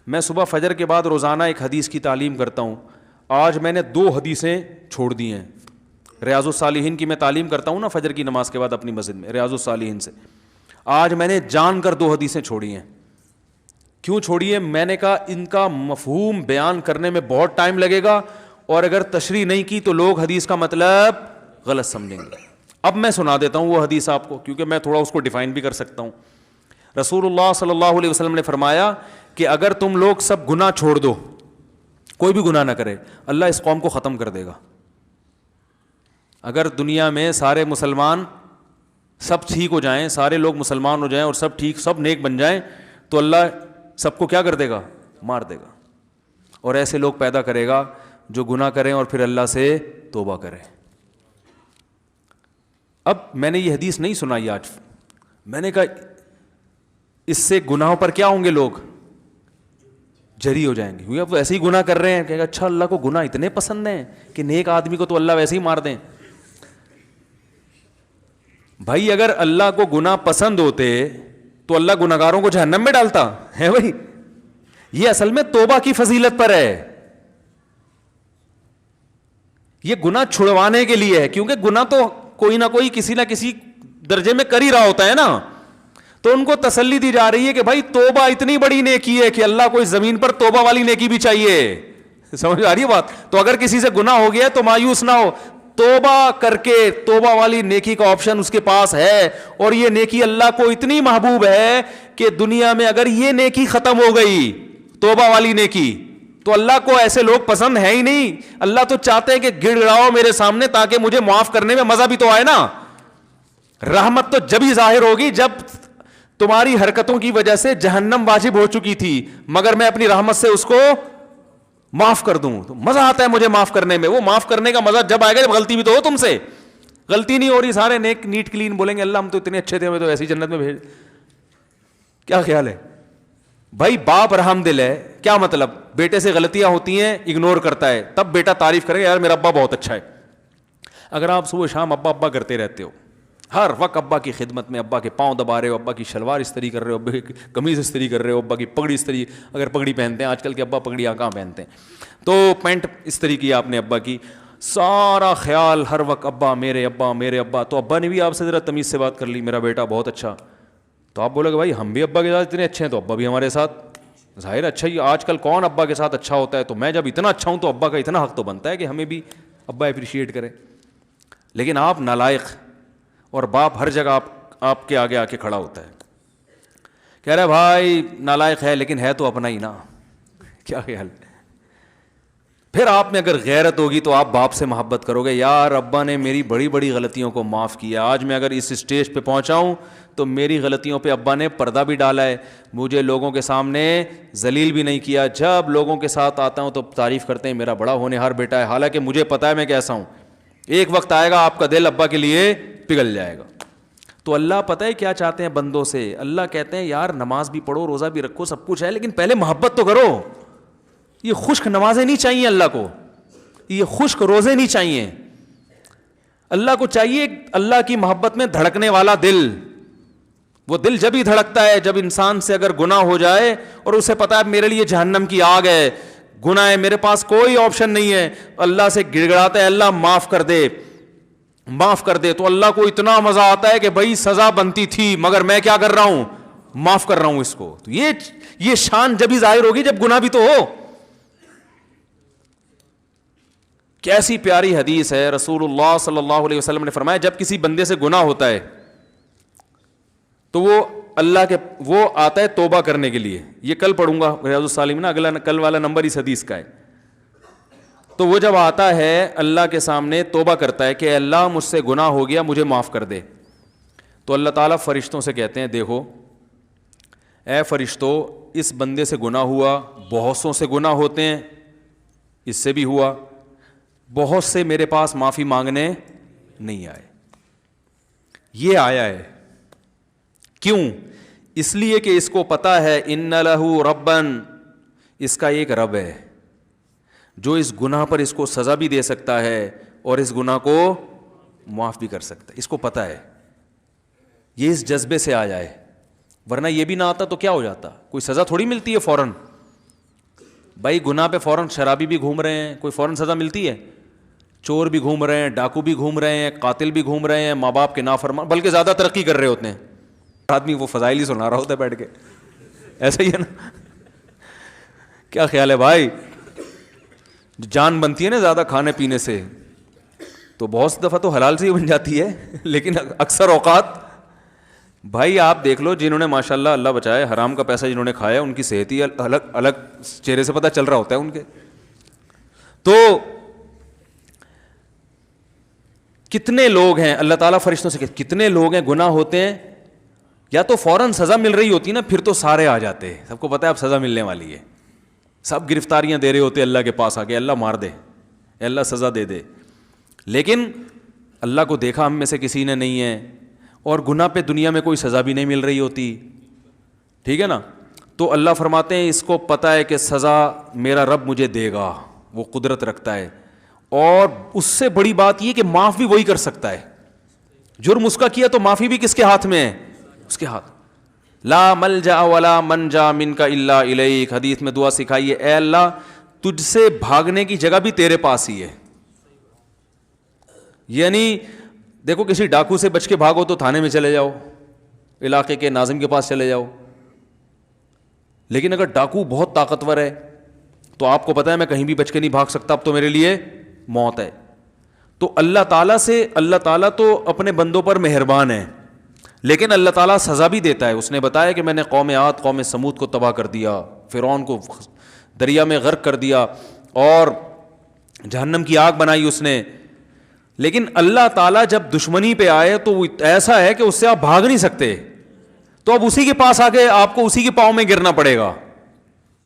میں صبح فجر کے بعد روزانہ ایک حدیث کی تعلیم کرتا ہوں. آج میں نے 2 حدیثیں چھوڑ دی ہیں. ریاض الصالحین کی میں تعلیم کرتا ہوں نا فجر کی نماز کے بعد اپنی مسجد میں, ریاض الصالحین سے. آج میں نے جان کر 2 حدیثیں چھوڑی ہیں. کیوں چھوڑی ہے؟ میں نے کہا ان کا مفہوم بیان کرنے میں بہت ٹائم لگے گا, اور اگر تشریح نہیں کی تو لوگ حدیث کا مطلب غلط سمجھیں گے. اب میں سنا دیتا ہوں وہ حدیث آپ کو, کیونکہ میں تھوڑا اس کو ڈیفائن بھی کر سکتا ہوں. رسول اللہ صلی اللہ علیہ وسلم نے فرمایا کہ اگر تم لوگ سب گناہ چھوڑ دو, کوئی بھی گناہ نہ کرے, اللہ اس قوم کو ختم کر دے گا. اگر دنیا میں سارے مسلمان سب ٹھیک ہو جائیں, سارے لوگ مسلمان ہو جائیں اور سب ٹھیک, سب نیک بن جائیں, تو اللہ سب کو کیا کر دے گا؟ مار دے گا. اور ایسے لوگ پیدا کرے گا جو گناہ کریں اور پھر اللہ سے توبہ کریں. اب میں نے یہ حدیث نہیں سنائی آج, میں نے کہا اس سے گناہوں پر کیا ہوں گے, لوگ جری ہو جائیں گے, کیونکہ اب ایسے ہی گناہ کر رہے ہیں کہ اچھا اللہ کو گناہ اتنے پسند ہیں کہ نیک آدمی کو تو اللہ ویسے ہی مار دیں. بھائی اگر اللہ کو گناہ پسند ہوتے تو اللہ گناہگاروں کو جہنم میں ڈالتا ہے. بھائی یہ اصل میں توبہ کی فضیلت پر ہے, یہ گناہ چھڑوانے کے لیے ہے, کیونکہ گناہ تو کوئی نہ کوئی کسی نہ کسی درجے میں کر ہی رہا ہوتا ہے نا. تو ان کو تسلی دی جا رہی ہے کہ بھائی توبہ اتنی بڑی نیکی ہے کہ اللہ کو اس زمین پر توبہ والی نیکی بھی چاہیے. سمجھ آ رہی ہے بات؟ تو اگر کسی سے گناہ ہو گیا تو مایوس نہ ہو, توبہ کر کے توبہ والی نیکی کا آپشن اس کے پاس ہے. اور یہ نیکی اللہ کو اتنی محبوب ہے کہ دنیا میں اگر یہ نیکی ختم ہو گئی, توبہ والی نیکی, تو اللہ کو ایسے لوگ پسند ہے ہی نہیں. اللہ تو چاہتے ہیں کہ گڑ گڑاؤ میرے سامنے تاکہ مجھے معاف کرنے میں مزہ بھی تو آئے نا. رحمت تو جب ہی ظاہر ہوگی جب تمہاری حرکتوں کی وجہ سے جہنم واجب ہو چکی تھی, مگر میں اپنی رحمت سے اس کو معاف کر دوں. تو مزہ آتا ہے مجھے معاف کرنے میں. وہ معاف کرنے کا مزہ جب آئے گا جب غلطی بھی تو ہو تم سے. غلطی نہیں ہو رہی, سارے نیک نیٹ کلین بولیں گے اللہ ہم تو اتنے اچھے تھے, ہمیں تو ایسی جنت میں بھیج. کیا خیال ہے بھائی؟ باپ رحم دل ہے, کیا مطلب؟ بیٹے سے غلطیاں ہوتی ہیں اگنور کرتا ہے, تب بیٹا تعریف کرے گا یار میرا ابا بہت اچھا ہے. اگر آپ صبح شام ابا ابا کرتے رہتے ہو, ہر وقت ابا کی خدمت میں, ابا کے پاؤں دبا رہے ہو, ابا کی شلوار استری کر رہے ہو, ابا کی قمیض استری کر رہے ہو, ابا کی پگڑی استری, اگر پگڑی پہنتے ہیں, آج کل کے ابا پگڑیاں کہاں پہنتے ہیں, تو پینٹ استری کی آپ نے ابا کی, سارا خیال ہر وقت ابا میرے ابا میرے ابا. تو ابا نے بھی آپ سے ذرا تمیز سے بات کر لی, میرا بیٹا بہت اچھا. تو آپ بولے کہ بھائی ہم بھی ابا کے ساتھ اتنے اچھے ہیں تو ابا بھی ہمارے ساتھ ظاہر اچھا ہی. آج کل کون ابا کے ساتھ اچھا ہوتا ہے؟ تو میں جب اتنا اچھا ہوں تو ابا کا اتنا حق تو بنتا ہے کہ ہمیں بھی ابا اپریشیٹ کرے. لیکن آپ نالائق, اور باپ ہر جگہ آپ کے آگے آ کے کھڑا ہوتا ہے, کہہ رہا ہے بھائی نالائق ہے لیکن ہے تو اپنا ہی نا. کیا خیال ہے؟ پھر آپ میں اگر غیرت ہوگی تو آپ باپ سے محبت کرو گے, یار ابا نے میری بڑی بڑی غلطیوں کو معاف کیا, آج میں اگر اس اسٹیج پہ پہنچا ہوں تو میری غلطیوں پہ ابا نے پردہ بھی ڈالا ہے, مجھے لوگوں کے سامنے ذلیل بھی نہیں کیا. جب لوگوں کے ساتھ آتا ہوں تو تعریف کرتے ہیں میرا بڑا ہونہار بیٹا ہے, حالانکہ مجھے پتا ہے میں کیسا ہوں. ایک وقت آئے گا آپ کا دل ابا کے لیے پگھل جائے گا. تو اللہ پتہ ہے کیا چاہتے ہیں بندوں سے؟ اللہ کہتے ہیں یار نماز بھی پڑھو, روزہ بھی رکھو, سب کچھ ہے, لیکن پہلے محبت تو کرو. یہ خشک نمازیں نہیں چاہیے اللہ کو, یہ خشک روزے نہیں چاہیے. اللہ کو چاہیے اللہ کی محبت میں دھڑکنے والا دل. وہ دل جب ہی دھڑکتا ہے جب انسان سے اگر گناہ ہو جائے اور اسے پتا ہے میرے لیے جہنم کی آگ ہے, گناہ ہے, میرے پاس کوئی آپشن نہیں ہے, اللہ سے گڑ گڑاتا ہے اللہ معاف کر دے معاف کر دے. تو اللہ کو اتنا مزہ آتا ہے کہ بھائی سزا بنتی تھی مگر میں کیا کر رہا ہوں, معاف کر رہا ہوں اس کو. تو یہ شان جب ہی ظاہر ہوگی جب گناہ بھی تو ہو. کیسی پیاری حدیث ہے, رسول اللہ صلی اللہ علیہ وسلم نے فرمایا جب کسی بندے سے گناہ ہوتا ہے تو وہ آتا ہے توبہ کرنے کے لیے. یہ کل پڑھوں گا ریاض الصالحین میں, اگلا کل والا نمبر اس حدیث کا ہے. تو وہ جب آتا ہے اللہ کے سامنے توبہ کرتا ہے کہ اللہ مجھ سے گناہ ہو گیا مجھے معاف کر دے. تو اللہ تعالیٰ فرشتوں سے کہتے ہیں دیکھو اے فرشتوں, اس بندے سے گناہ ہوا, بہت سوں سے گناہ ہوتے ہیں, اس سے بھی ہوا, بہت سے میرے پاس معافی مانگنے نہیں آئے, یہ آیا ہے. کیوں؟ اس لیے کہ اس کو پتا ہے ان لہ ربن, اس کا ایک رب ہے جو اس گناہ پر اس کو سزا بھی دے سکتا ہے اور اس گناہ کو معاف بھی کر سکتا ہے. اس کو پتا ہے, یہ اس جذبے سے آ جائے, ورنہ یہ بھی نہ آتا تو کیا ہو جاتا, کوئی سزا تھوڑی ملتی ہے فوراً. بھائی گناہ پہ فوراً شرابی بھی گھوم رہے ہیں، کوئی فوراً سزا ملتی ہے؟ چور بھی گھوم رہے ہیں، ڈاکو بھی گھوم رہے ہیں، قاتل بھی گھوم رہے ہیں، ماں باپ کے نافرمان، بلکہ زیادہ ترقی کر رہے ہوتے ہیں. آدمی وہ فضائل ہی سنا رہا ہوتا ہے بیٹھ کے، ایسا ہی ہے نا. کیا خیال ہے بھائی؟ جان بنتی ہے نا زیادہ کھانے پینے سے، تو بہت سی دفعہ تو حلال سے ہی بن جاتی ہے، لیکن اکثر اوقات بھائی آپ دیکھ لو جنہوں نے ماشاءاللہ اللہ بچائے حرام کا پیسہ جنہوں نے کھایا، ان کی صحت ہی الگ الگ چہرے سے پتہ چل رہا ہوتا ہے ان کے. تو کتنے لوگ ہیں اللہ تعالیٰ فرشتوں سے کتنے لوگ ہیں گناہ ہوتے ہیں، یا تو فوراً سزا مل رہی ہوتی ہے نا، پھر تو سارے آ جاتے ہیں، سب کو پتہ ہے اب سزا ملنے والی ہے، سب گرفتاریاں دے رہے ہوتے اللہ کے پاس آ کے، اللہ مار دے، اللہ سزا دے دے. لیکن اللہ کو دیکھا ہم میں سے کسی نے نہیں ہے، اور گناہ پہ دنیا میں کوئی سزا بھی نہیں مل رہی ہوتی، ٹھیک ہے نا. تو اللہ فرماتے ہیں اس کو پتہ ہے کہ سزا میرا رب مجھے دے گا، وہ قدرت رکھتا ہے، اور اس سے بڑی بات یہ کہ معاف بھی وہی کر سکتا ہے. جرم اس کا کیا تو معافی بھی کس کے ہاتھ میں ہے؟ اس کے ہاتھ. لا ملجا ولا منجا منک الا الیک، حدیث میں دعا سکھائی ہے، اے اللہ تجھ سے بھاگنے کی جگہ بھی تیرے پاس ہی ہے. یعنی دیکھو کسی ڈاکو سے بچ کے بھاگو تو تھانے میں چلے جاؤ، علاقے کے ناظم کے پاس چلے جاؤ، لیکن اگر ڈاکو بہت طاقتور ہے تو آپ کو پتہ ہے میں کہیں بھی بچ کے نہیں بھاگ سکتا، اب تو میرے لیے موت ہے. تو اللہ تعالیٰ سے، اللہ تعالیٰ تو اپنے بندوں پر مہربان ہے، لیکن اللہ تعالیٰ سزا بھی دیتا ہے. اس نے بتایا کہ میں نے قوم عاد قوم سمود کو تباہ کر دیا، فرعون کو دریا میں غرق کر دیا، اور جہنم کی آگ بنائی اس نے. لیکن اللہ تعالیٰ جب دشمنی پہ آئے تو وہ ایسا ہے کہ اس سے آپ بھاگ نہیں سکتے، تو اب اسی کے پاس آ کے آپ کو اسی کے پاؤں میں گرنا پڑے گا.